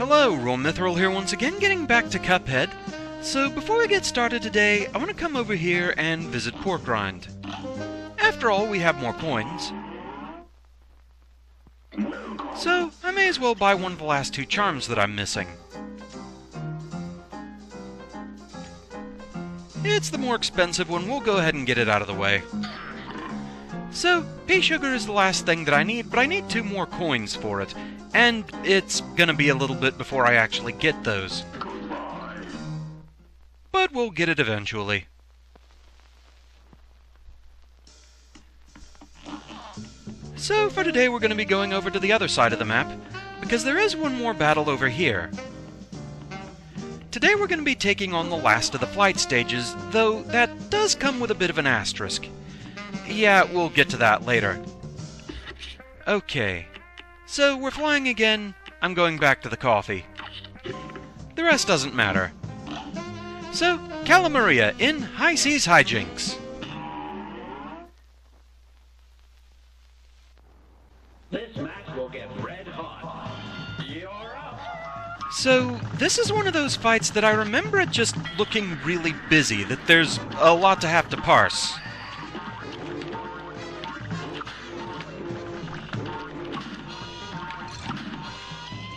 Hello, Roll here once again, getting back to Cuphead. So before we get started today, I want to come over here and visit Porkrind. After all, we have more coins. So I may as well buy one of the last two charms that I'm missing. It's the more expensive one, we'll go ahead and get it out of the way. So, pea sugar is the last thing that I need, but I need 2 more coins for it. And it's gonna be a little bit before I actually get those. But we'll get it eventually. So for today we're gonna be going over to the other side of the map, because there is one more battle over here. Today we're gonna be taking on the last of the flight stages, though that does come with a bit of an asterisk. Yeah, we'll get to that later. Okay. So, we're flying again. I'm going back to the coffee. The rest doesn't matter. So, Cala Maria in High Seas Hijinks. This match will get red hot. You're up. So, this is one of those fights that I remember it just looking really busy, that there's a lot to have to parse.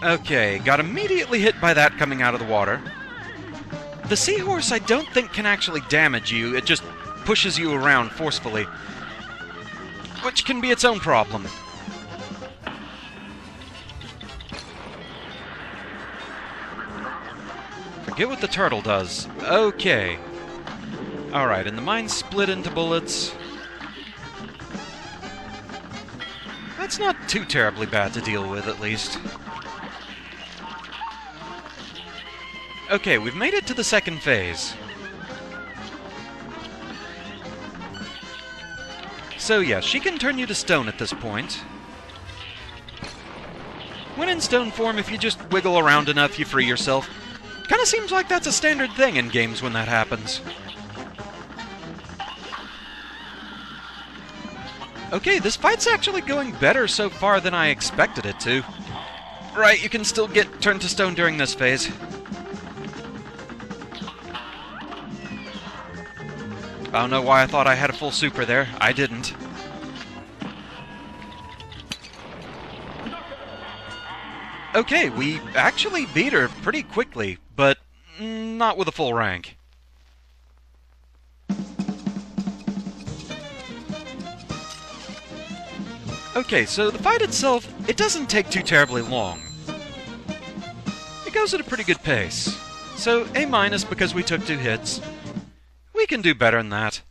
Okay, got immediately hit by that coming out of the water. The seahorse I don't think can actually damage you, it just pushes you around forcefully, which can be its own problem. Forget what the turtle does. Okay. Alright, and the mine's split into bullets. That's not too terribly bad to deal with, at least. Okay, we've made it to the second phase. So yeah, she can turn you to stone at this point. When in stone form, if you just wiggle around enough, you free yourself. Kinda seems like that's a standard thing in games when that happens. Okay, this fight's actually going better so far than I expected it to. Right, you can still get turned to stone during this phase. I don't know why I thought I had a full super there. I didn't. Okay, we actually beat her pretty quickly, but not with a full rank. Okay, so the fight itself, it doesn't take too terribly long. It goes at a pretty good pace. So, A- because we took 2 hits. We can do better than that.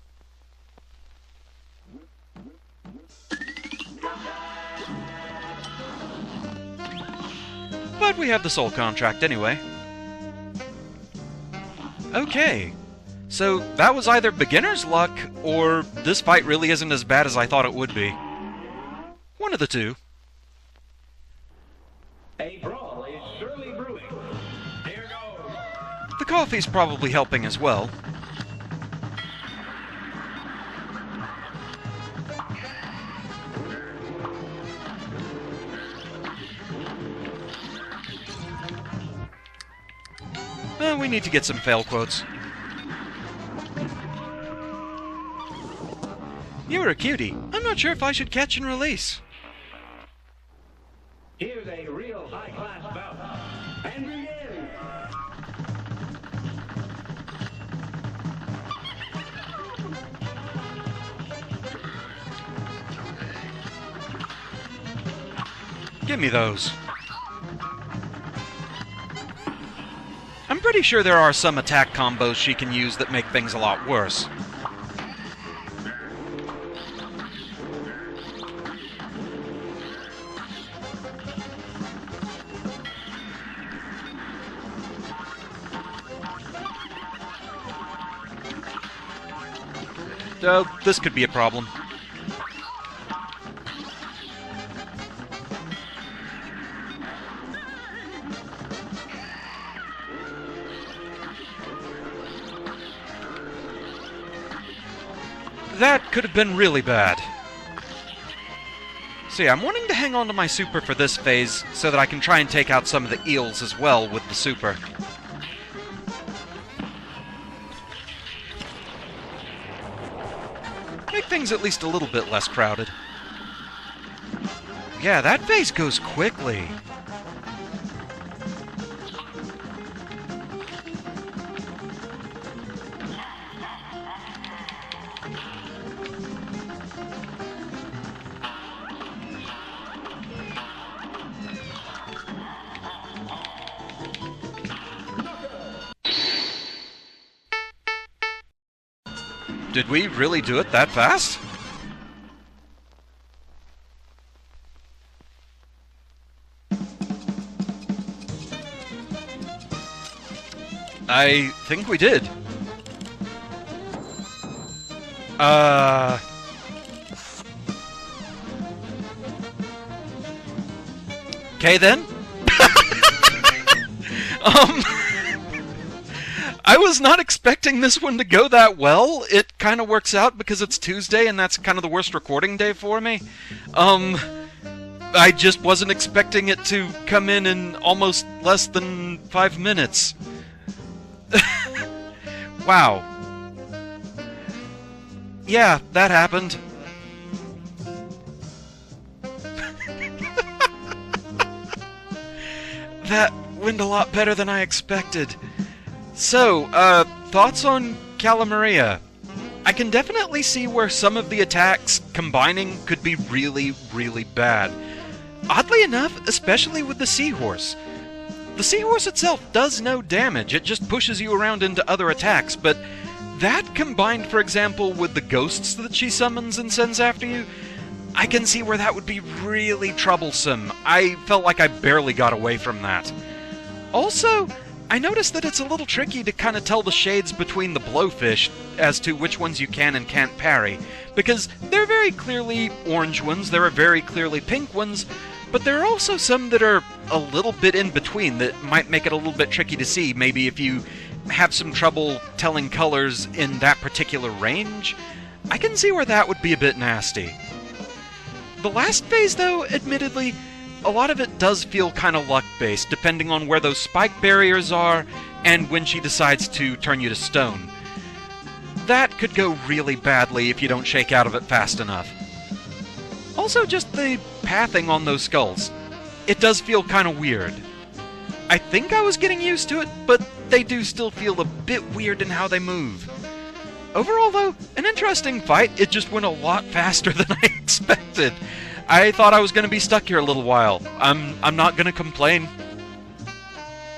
But we have the soul contract anyway. Okay. So that was either beginner's luck, or this fight really isn't as bad as I thought it would be. One of the two. A brawl is surely brewing. Here goes. The coffee's probably helping as well. We need to get some fail quotes. You're a cutie. I'm not sure if I should catch and release. Here's a real high-class bout. And begin. Give me those. I'm pretty sure there are some attack combos she can use that make things a lot worse. Oh, this could be a problem. That could have been really bad. So yeah, I'm wanting to hang on to my super for this phase so that I can try and take out some of the eels as well with the super. Make things at least a little bit less crowded. Yeah, that phase goes quickly. Did we really do it that fast? I think we did. Okay then. I was not expecting this one to go that well. It kind of works out because it's Tuesday and that's kind of the worst recording day for me. I just wasn't expecting it to come in almost less than 5 minutes. Wow. Yeah, that happened. That went a lot better than I expected. So, thoughts on Cala Maria? I can definitely see where some of the attacks combining could be really, really bad. Oddly enough, especially with the seahorse. The seahorse itself does no damage, it just pushes you around into other attacks, but that combined, for example, with the ghosts that she summons and sends after you, I can see where that would be really troublesome. I felt like I barely got away from that. Also, I noticed that it's a little tricky to kind of tell the shades between the blowfish as to which ones you can and can't parry, because there are very clearly orange ones, there are very clearly pink ones, but there are also some that are a little bit in between that might make it a little bit tricky to see, maybe if you have some trouble telling colors in that particular range. I can see where that would be a bit nasty. The last phase, though, admittedly, a lot of it does feel kind of luck-based, depending on where those spike barriers are and when she decides to turn you to stone. That could go really badly if you don't shake out of it fast enough. Also, just the pathing on those skulls. It does feel kind of weird. I think I was getting used to it, but they do still feel a bit weird in how they move. Overall, though, an interesting fight. It just went a lot faster than I expected. I thought I was going to be stuck here a little while. I'm not going to complain.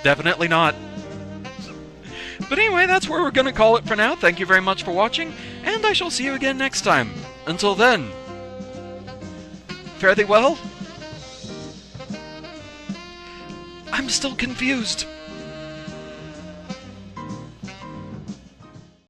Definitely not. But anyway, that's where we're going to call it for now. Thank you very much for watching, and I shall see you again next time. Until then, fare thee well. I'm still confused.